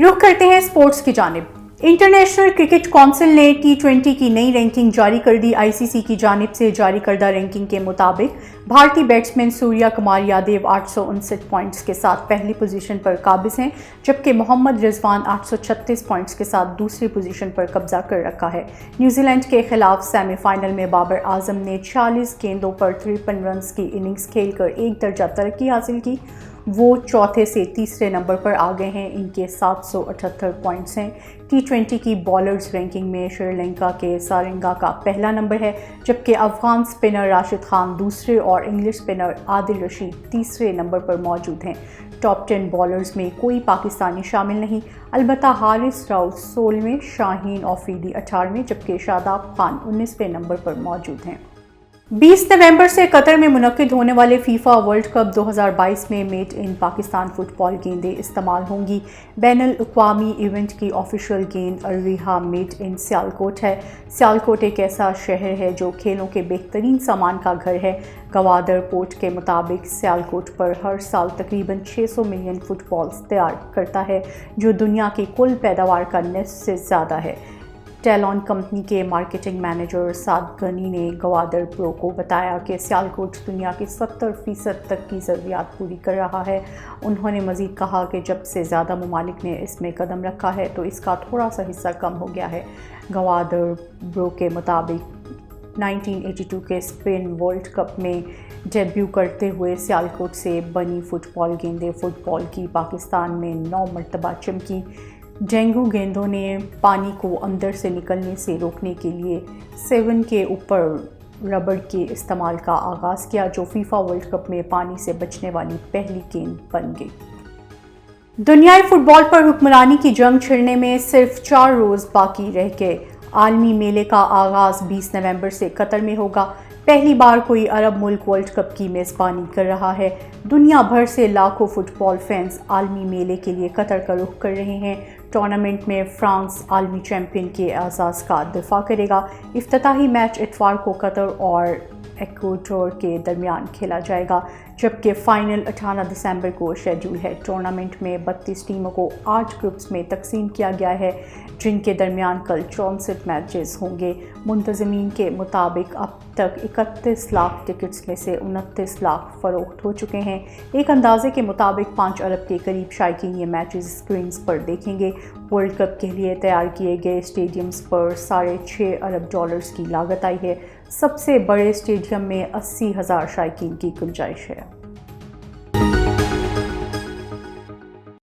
रुख करते हैं स्पोर्ट्स की जानिब। इंटरनेशनल क्रिकेट काउंसिल ने T20 की नई रैंकिंग जारी कर दी। ICC की जानिब से जारी करदा रैंकिंग के मुताबिक भारतीय बैट्समैन सूर्या कुमार यादव 859 पॉइंट्स के साथ पहली पोजीशन पर काबिज हैं, जबकि मोहम्मद रिजवान 836 पॉइंट्स के साथ दूसरी पोजीशन पर कब्जा कर रखा है। न्यूजीलैंड के खिलाफ सेमीफाइनल में बाबर आजम ने 40 गेंदों पर 53 रन की इनिंग्स खेलकर एक दर्जा तरक्की हासिल की। वो चौथे से तीसरे नंबर पर आ गए हैं। इनके 778 पॉइंट्स हैं। T20 की बॉलर्स रैंकिंग में श्रीलंका के सारंगा का पहला नंबर है, जबकि अफगान स्पिनर राशिद खान दूसरे और इंग्लिश स्पिनर आदिल रशीद तीसरे नंबर पर मौजूद हैं। टॉप 10 बॉलर्स में कोई पाकिस्तानी शामिल नहीं, अलबत्ता हारिस राउफ 16वें, शाहीन आफरीदी 18वें, जबकि शादाब खान 19वें नंबर पर मौजूद हैं। 20 नवंबर से कतर में मुनक्किद होने वाले फीफा वर्ल्ड कप 2022 में मेड इन पाकिस्तान फुटबॉल गेंदें इस्तेमाल होंगी। बैनुल अक़वामी इवेंट की ऑफिशियल गेंद अर्विहा मेड इन सियालकोट है। सियालकोट एक ऐसा शहर है जो खेलों के बेहतरीन सामान का घर है। गवादर पोर्ट के मुताबिक सियालकोट पर हर साल तकरीबन 600 मिलियन फुटबॉल्स तैयार करता है, जो दुनिया की कुल पैदावार का निस्फ से ज़्यादा है। टेलॉन कंपनी के मार्केटिंग मैनेजर साद गनी ने गवादर प्रो को बताया कि सियालकोट दुनिया की 70% तक की ज़रूरियात पूरी कर रहा है। उन्होंने मज़ीद कहा कि जब से ज़्यादा ममालिक ने इसमें कदम रखा है तो इसका थोड़ा सा हिस्सा कम हो गया है। गवादर प्रो के मुताबिक 1982 के स्पेन वर्ल्ड कप में डेब्यू करते हुए सियालकोट से बनी फुटबॉल गेंदें फुटबॉल की पाकिस्तान में 9 मरतबा चमकी। डेंगू गेंदों ने पानी को अंदर से निकलने से रोकने के लिए 7 के ऊपर रबड़ के इस्तेमाल का आगाज़ किया, जो फीफा वर्ल्ड कप में पानी से बचने वाली पहली गेंद बन गई। दुनियाई फुटबॉल पर हुक्मरानी की जंग छिड़ने में सिर्फ 4 रोज़ बाकी रह गए। आलमी मेले का आगाज़ 20 नवंबर से कतर में होगा। पहली बार कोई अरब मुल्क वर्ल्ड कप की मेज़बानी कर रहा है। दुनिया भर से लाखों फुटबॉल फैंस आलमी मेले के लिए कतर का रुख कर रहे हैं। टूर्नामेंट में फ्रांस आलमी चैंपियन के एजाज़ का दिफा करेगा। इफ्तिताही मैच इतवार को कतर और इक्वाडोर के दरमियान खेला जाएगा, जबकि फ़ाइनल 18 दिसंबर को शेड्यूल है। टूर्नामेंट में 32 टीमों को 8 ग्रुप्स में तकसीम किया गया है, जिनके दरमियान कल 64 मैचेस होंगे। मुंतज़मीन के मुताबिक अब तक 31 लाख टिकट्स में से 29 लाख फ़रोख्त हो चुके हैं। एक अंदाजे के मुताबिक 5 अरब के करीब शायकीन ये मैचेस स्क्रीन्स पर देखेंगे। वर्ल्ड कप के लिए तैयार किए गए स्टेडियम्स पर $6.5 अरब की लागत आई है। सबसे बड़े स्टेडियम में 80,000 शायकीन की गुंजाइश है।